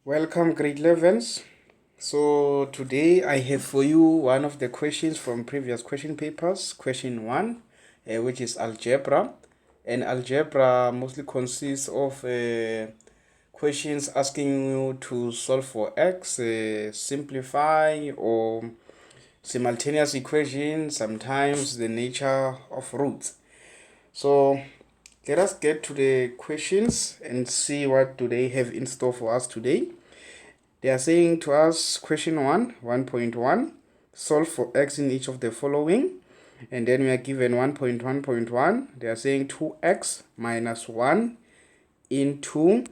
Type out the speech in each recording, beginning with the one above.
Welcome grade 11s. So today I have for you one of the questions from previous question papers, question 1, which is algebra. And algebra mostly consists of questions asking you to solve for x, simplify or simultaneous equations, sometimes the nature of roots. So let us get to the questions and see what do they have in store for us today. They are saying to us, question 1.1, solve for x in each of the following. And then we are given 1.1.1. They are saying 2x minus 1 into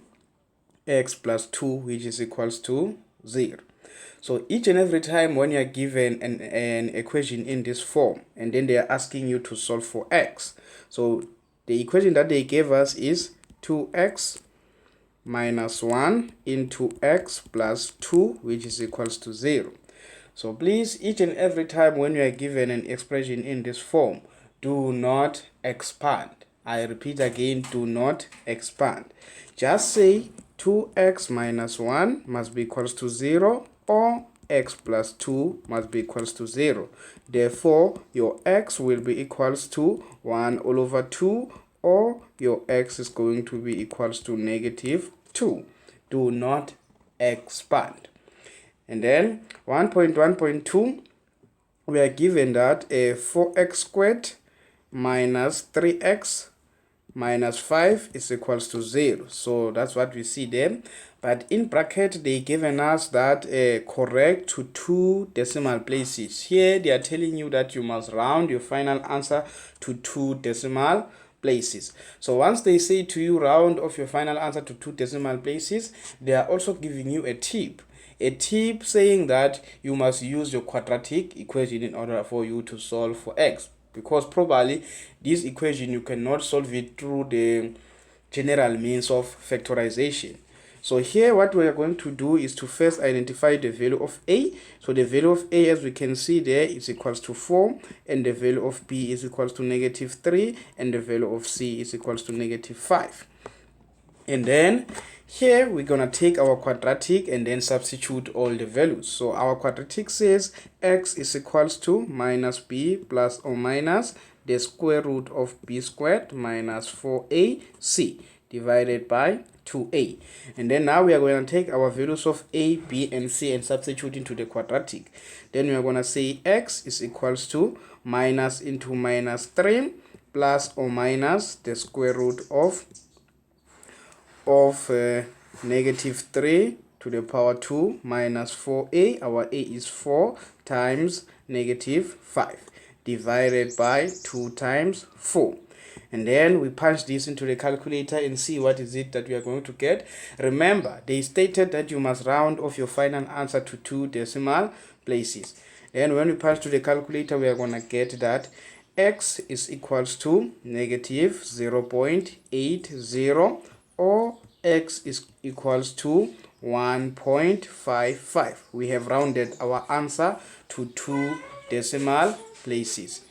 x plus 2, which is equals to 0. So each and every time when you are given an equation in this form, and then they are asking you to solve for x. So the equation that they gave us is 2x minus 1 into x plus 2, which is equals to 0. So please, each and every time when you are given an expression in this form, do not expand. I repeat again, do not expand. Just say 2x minus 1 must be equals to 0, or x plus 2 must be equals to 0. Therefore, your x will be equals to 1 all over 2, or your x is going to be equals to negative 2. Do not expand. And then 1.1.2, we are given that 4x squared minus 3x minus 5 is equals to 0. So that's what we see there. But in bracket, they given us that correct to 2 decimal places. Here they are telling you that you must round your final answer to 2 decimal places. So once they say to you round off your final answer to 2 decimal places, they are also giving you a tip saying that you must use your quadratic equation in order for you to solve for x, because probably this equation you cannot solve it through the general means of factorization. So here what we are going to do is to first identify the value of a. So the value of a, as we can see there, is equals to 4, and the value of b is equals to negative 3, and the value of c is equals to negative 5. And then here we're gonna take our quadratic and then substitute all the values. So our quadratic says x is equals to minus b plus or minus the square root of b squared minus 4ac divided by 2a. And then now we are going to take our values of a, b, and c and substitute into the quadratic. Then we are going to say x is equals to minus into minus 3 plus or minus the square root of negative 3 to the power 2 minus 4a. Our a is 4 times negative 5 divided by 2 times 4. And then we punch this into the calculator and see what is it that we are going to get. Remember, they stated that you must round off your final answer to 2 decimal places. Then when we punch to the calculator, we are going to get that x is equals to negative 0.80, or x is equals to 1.55. We have rounded our answer to 2 decimal places.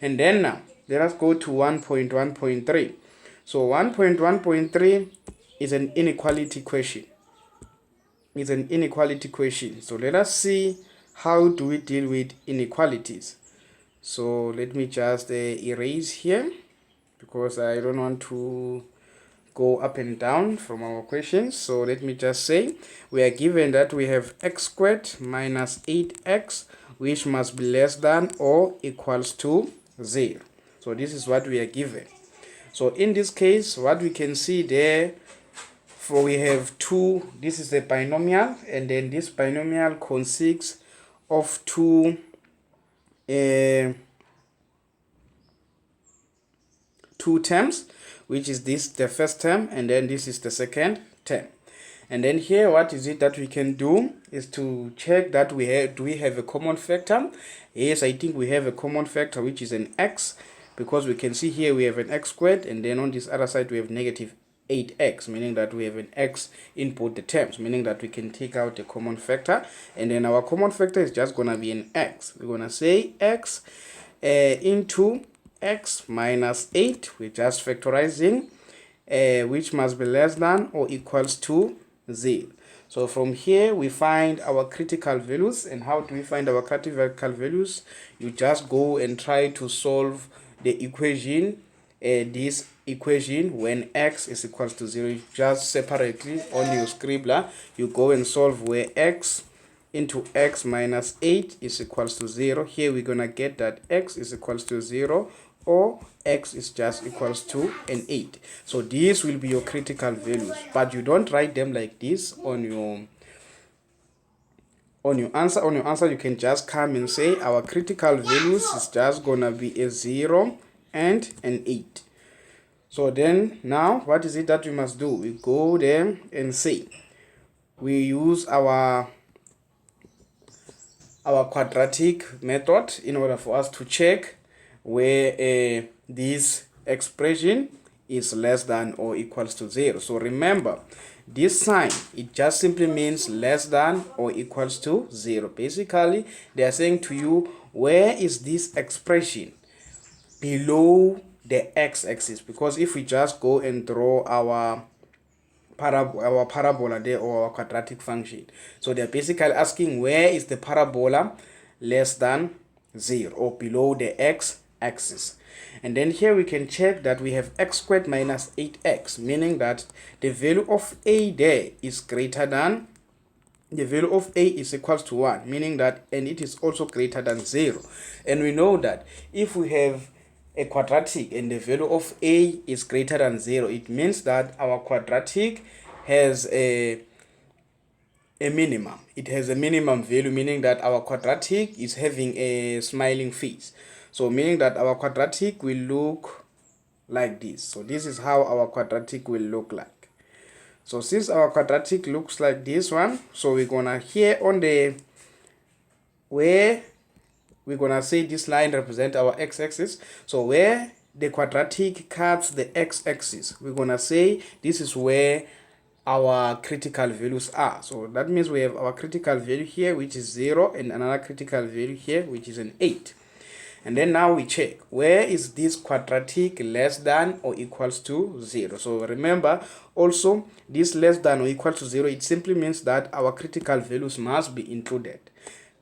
And then now let us go to 1.1.3. So 1.1.3 is an inequality question. It's an inequality question. So let us see how do we deal with inequalities. So let me just erase here, because I don't want to go up and down from our questions. So let me just say we are given that we have x squared minus 8x, which must be less than or equals to 0. So this is what we are given. So in this case, what we can see there, for we have two, this is a binomial, and then this binomial consists of two terms, which is this the first term, and then this is the second term. And then here what is it that we can do is to check that we have a common factor. Yes, I think we have a common factor, which is an x, because we can see here we have an x squared, and then on this other side we have negative 8x, meaning that we have an x in both the terms, meaning that we can take out the common factor, and then our common factor is just gonna be an x. We're gonna say x into x minus 8, we're just factorizing, which must be less than or equals to 0. So from here we find our critical values. And how do we find our critical values? You just go and try to solve the equation, this equation when x is equals to 0. Just separately on your scribbler, you go and solve where x into x minus 8 is equals to 0. Here we're gonna get that x is equals to 0, or x is just equals to an 8. So these will be your critical values, but you don't write them like this on your answer. On your answer, you can just come and say our critical values is just gonna be a 0 and an 8. So then now what is it that we must do? We go there and say we use our quadratic method in order for us to check where this expression is less than or equals to 0. So remember, this sign, it just simply means less than or equals to 0. Basically, they are saying to you, where is this expression below the x-axis? Because if we just go and draw our parabola there, or our quadratic function, so they're basically asking where is the parabola less than 0 or below the x-axis. And then here we can check that we have x squared minus 8x, meaning that the value of a there is greater than, the value of a is equals to 1, meaning that, and it is also greater than 0. And we know that if we have a quadratic and the value of a is greater than 0, it means that our quadratic has a minimum. It has a minimum value, meaning that our quadratic is having a smiling face. So meaning that our quadratic will look like this. So this is how our quadratic will look like. So since our quadratic looks like this one, so we're gonna here on the where we're gonna say this line represent our x-axis. So where the quadratic cuts the x-axis, we're gonna say this is where our critical values are. So that means we have our critical value here, which is 0, and another critical value here, which is an 8. And then now we check where is this quadratic less than or equals to 0. So remember also, this less than or equal to 0, it simply means that our critical values must be included,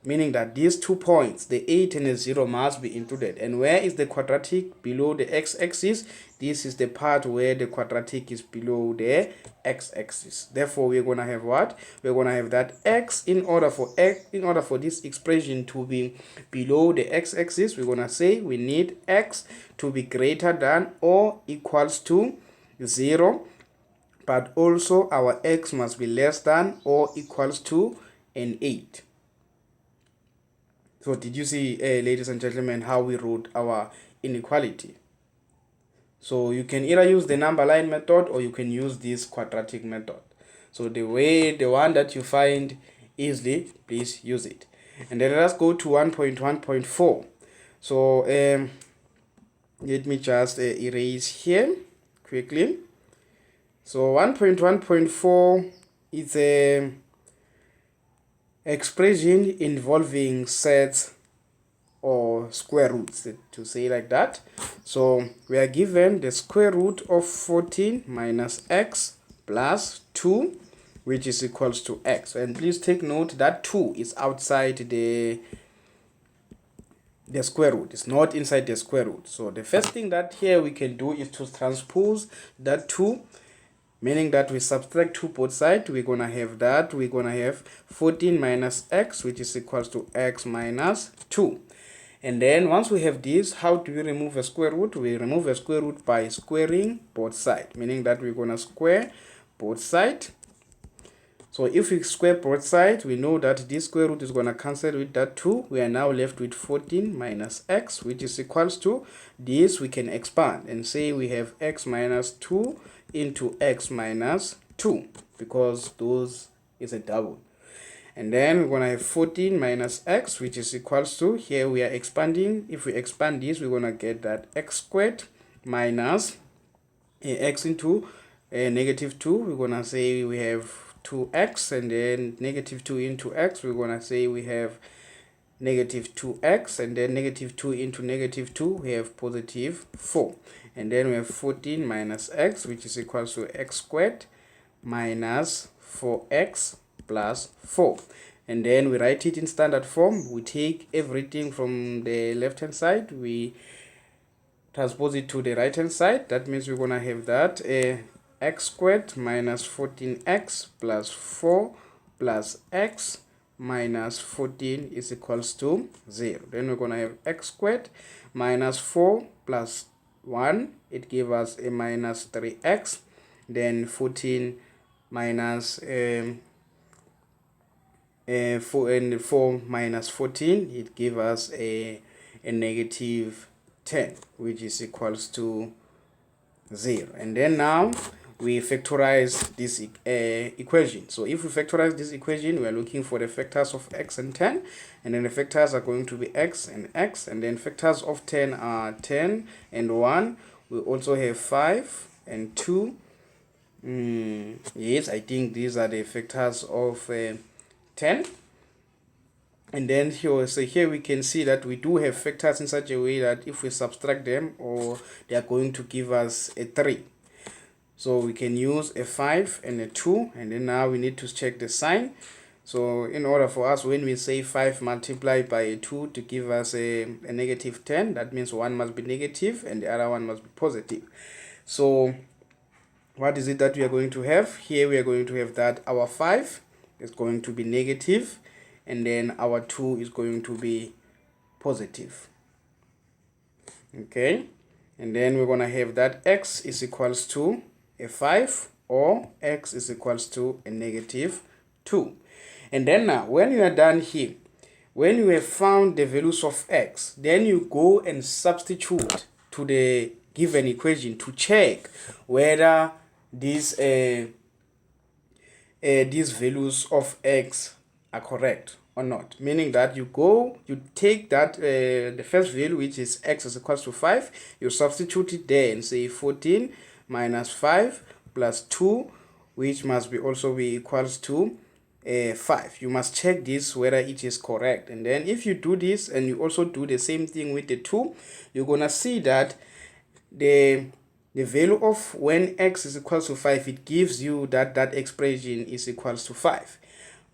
meaning that these 2 points, the 8 and the 0, must be included. And where is the quadratic below the x-axis? This is the part where the quadratic is below the x-axis. Therefore, we're going to have what? We're going to have that x, in order for this expression to be below the x-axis, we're going to say we need x to be greater than or equals to 0, but also our x must be less than or equals to an 8. So did you see, ladies and gentlemen, how we wrote our inequality? So you can either use the number line method or you can use this quadratic method. So the one that you find easily, please use it. And then let us go to 1.1.4. So let me just erase here quickly. So 1.1.4 is a expression involving sets or square roots, to say like that. So we are given the square root of 14 minus x plus 2, which is equals to x. And please take note that 2 is outside the square root. It's not inside the square root. So the first thing that here we can do is to transpose that 2, meaning that we subtract 2 both sides. We're gonna have that, we're gonna have 14 minus x, which is equals to x minus 2. And then once we have this, how do we remove a square root? We remove a square root by squaring both sides, meaning that we're gonna square both sides. So if we square both sides, we know that this square root is gonna cancel with that 2. We are now left with 14 minus x, which is equals to this. We can expand and say we have x minus 2 into x minus 2, because those is a double. And then we're gonna have 14 minus x, which is equals to, here we are expanding. If we expand this, we're gonna get that x squared minus x into negative 2. We're gonna say we have 2x, and then negative 2 into x, we're gonna say we have negative 2x, and then negative 2 into negative 2, we have positive 4. And then we have 14 minus x, which is equals to x squared minus 4x plus 4. And then we write it in standard form. We take everything from the left hand side, we transpose it to the right hand side. That means we're gonna have that x squared minus 14x plus 4 plus x minus 14 is equals to 0. Then we're gonna have x squared minus 4 plus 1, it gives us a minus 3x. Then 14 minus 4 minus 14, it gives us a negative 10, which is equals to 0. And then now we factorize this equation. So if we factorize this equation, we are looking for the factors of x and 10, and then the factors are going to be x, and then factors of 10 are 10 and 1. We also have 5 and 2. Yes, I think these are the factors of 10. And then here we can see that we do have factors in such a way that if we subtract them, or they are going to give us a 3. So we can use a 5 and a 2, and then now we need to check the sign. So in order for us, when we say 5 multiplied by a 2 to give us a negative 10, that means one must be negative and the other one must be positive. So what is it that we are going to have? Here we are going to have that our 5 is going to be negative, and then our 2 is going to be positive. Okay, and then we're going to have that x is equals to a 5, or x is equals to a negative 2. And then now, when you are done here, when you have found the values of x, then you go and substitute to the given equation to check whether these values of x are correct or not. Meaning that you take that the first value, which is x is equals to 5, you substitute it there and say 14 minus 5 plus 2, which must be also be equals to 5. You must check this whether it is correct. And then if you do this and you also do the same thing with the 2, you're gonna see that the value of when x is equals to 5, it gives you that expression is equals to 5.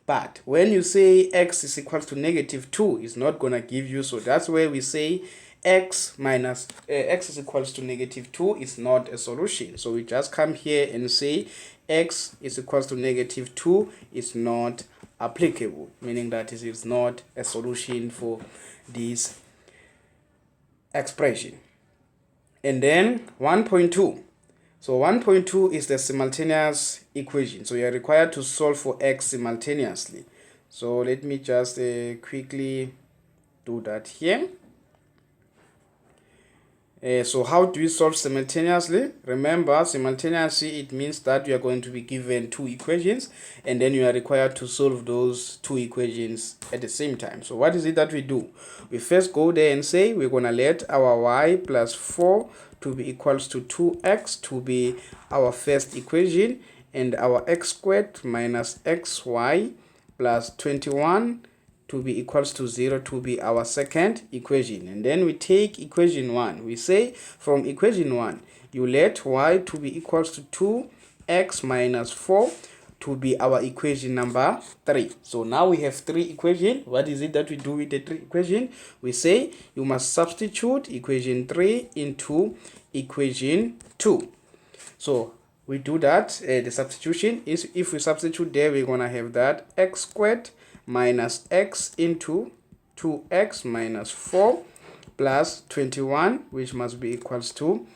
But when you say x is equals to negative 2, it's not gonna give you. So that's where we say x is equals to negative 2 is not a solution. So we just come here and say x is equals to negative 2 is not applicable, meaning that it is not a solution for this expression. And then 1.2. So 1.2 is the simultaneous equation. So you are required to solve for x simultaneously. So let me just quickly do that here. So how do we solve simultaneously? Remember, simultaneously, it means that you are going to be given two equations, and then you are required to solve those two equations at the same time. So what is it that we do? We first go there and say we're going to let our y plus 4 to be equals to 2x to be our first equation, and our x squared minus xy plus 21 to be equals to 0 to be our second equation. And then we take equation 1. We say from equation 1, you let y to be equals to 2x minus 4 to be our equation number 3. So now we have three equations. What is it that we do with the three equation? We say you must substitute equation 3 into equation 2. So we do that. The substitution is, if we substitute there, we're gonna have that x squared minus x into 2x minus 4 plus 21, which must be equals to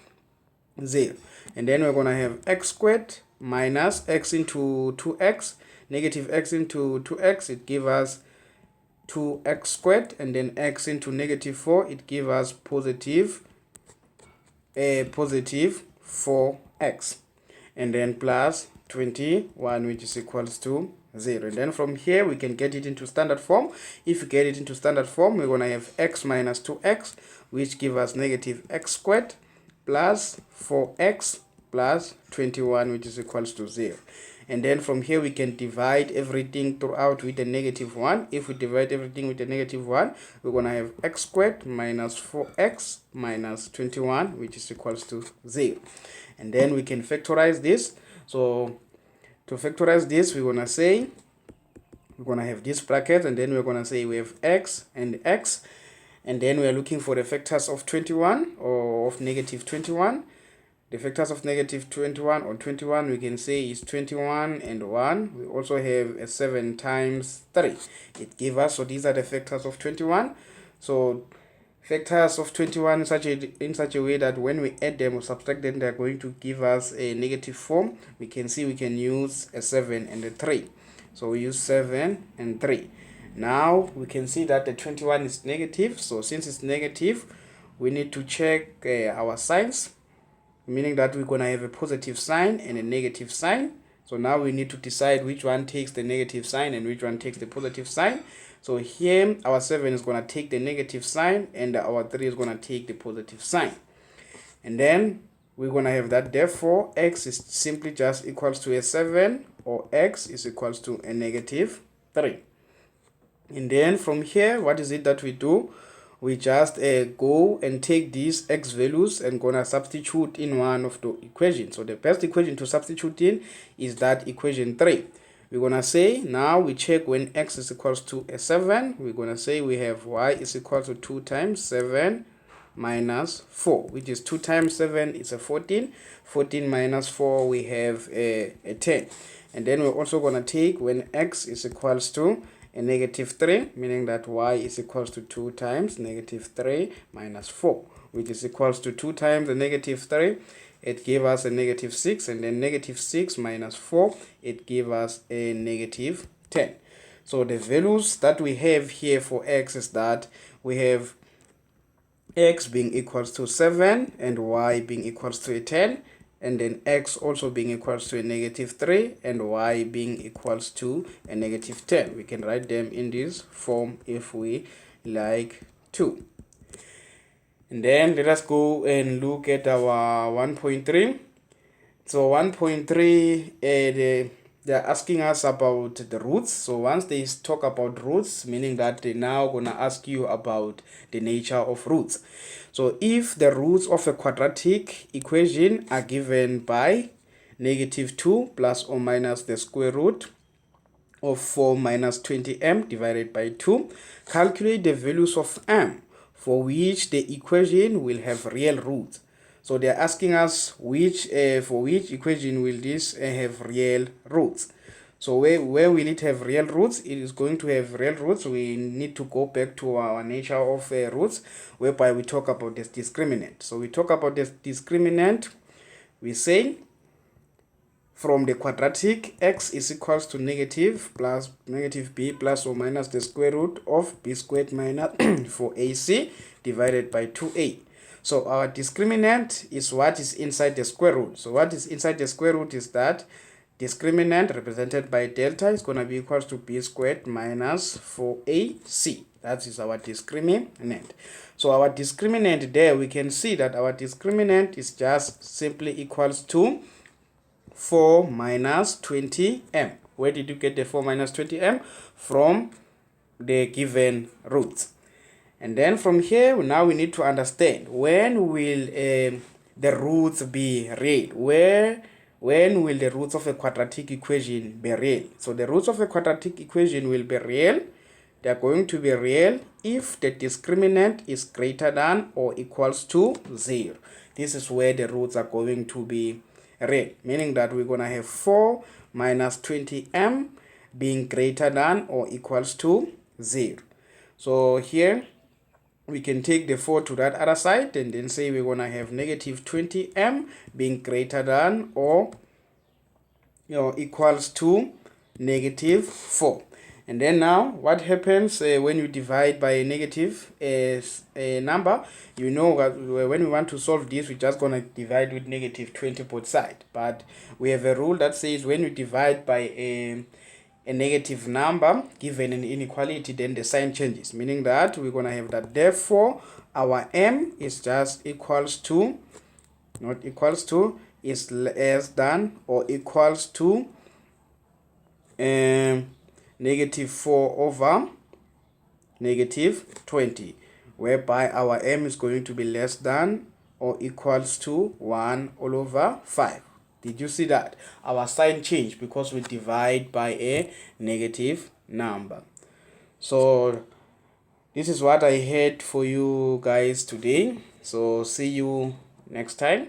0. And then we're going to have x squared minus x into 2x, negative x into 2x, it gives us 2x squared, and then x into negative 4, it gives us positive 4x, and then plus 21, which is equals to 0. And then from here we can get it into standard form. If we get it into standard form, we're going to have x minus 2x, which gives us negative x squared plus 4x plus 21, which is equals to 0. And then from here we can divide everything throughout with a negative 1. If we divide everything with a negative 1, we're going to have x squared minus 4x minus 21, which is equals to 0. And then we can factorize this. So to factorize this, we're going to say we're going to have this bracket, and then we're going to say we have x, and then we are looking for the factors of 21 or of negative 21. The factors of negative 21 or 21 we can say is 21 and 1. We also have a 7 times 3. It gives us, so these are the factors of 21. So factors of 21 in such a way that when we add them or subtract them, they are going to give us a negative form. We can see we can use a 7 and a 3. So we use 7 and 3. Now we can see that the 21 is negative. So since it's negative, we need to check our signs, meaning that we're going to have a positive sign and a negative sign. So now we need to decide which one takes the negative sign and which one takes the positive sign. So here our 7 is going to take the negative sign and our 3 is going to take the positive sign. And then we're going to have that therefore x is simply just equals to a 7, or x is equals to a negative 3. And then from here, what is it that we do? We just go and take these x values and gonna substitute in one of the equations. So the best equation to substitute in is that equation 3. We're gonna say now we check when x is equals to a 7. We're gonna say we have y is equal to 2 times 7 minus 4, which is 2 times 7 is a 14. 14 minus 4 we have a 10. And then we're also gonna take when x is equals to a negative 3, meaning that y is equals to 2 times negative 3 minus 4, which is equals to 2 times the negative 3. It gave us a negative 6, and then negative 6 minus 4, it gave us a negative 10. So the values that we have here for x is that we have x being equals to 7 and y being equals to a 10, and then x also being equals to a negative 3 and y being equals to a negative 10. We can write them in this form if we like to. And then let us go and look at our 1.3. So 1.3, they're asking us about the roots. So once they talk about roots, meaning that they're now going to ask you about the nature of roots. So if the roots of a quadratic equation are given by negative 2 plus or minus the square root of 4 minus 20m divided by 2, calculate the values of m for which the equation will have real roots. So they're asking us for which equation will this have real roots. So where will it have real roots? It is going to have real roots. We need to go back to our nature of roots, whereby we talk about this discriminant. So we talk about this discriminant. We say from the quadratic x is equals to negative b plus or minus the square root of b squared minus 4ac divided by 2a. So our discriminant is what is inside the square root. So what is inside the square root is that discriminant represented by delta is going to be equals to b squared minus 4ac. That is our discriminant. So our discriminant there, we can see that our discriminant is just simply equals to 4 minus 20m. Where did you get the 4 minus 20m? From the given roots. And then from here, now we need to understand when will the roots be real. When will the roots of a quadratic equation be real? So the roots of a quadratic equation will be real. They are going to be real if the discriminant is greater than or equals to 0. This is where the roots are going to be real, meaning that we're going to have 4 minus 20m being greater than or equals to 0. So here we can take the 4 to that other side and then say we're going to have negative 20m being greater than or equals to negative 4. And then now what happens when you divide by a negative number? You know that when we want to solve this, we're just going to divide with negative 20 both sides. But we have a rule that says when you divide by a negative number given an inequality, then the sign changes, meaning that we're going to have that therefore our m is just equals to, not equals to, is less than or equals to negative 4 over negative 20, whereby our m is going to be less than or equals to 1 all over 5. Did you see that? Our sign changed because we divide by a negative number. So this is what I had for you guys today. So see you next time.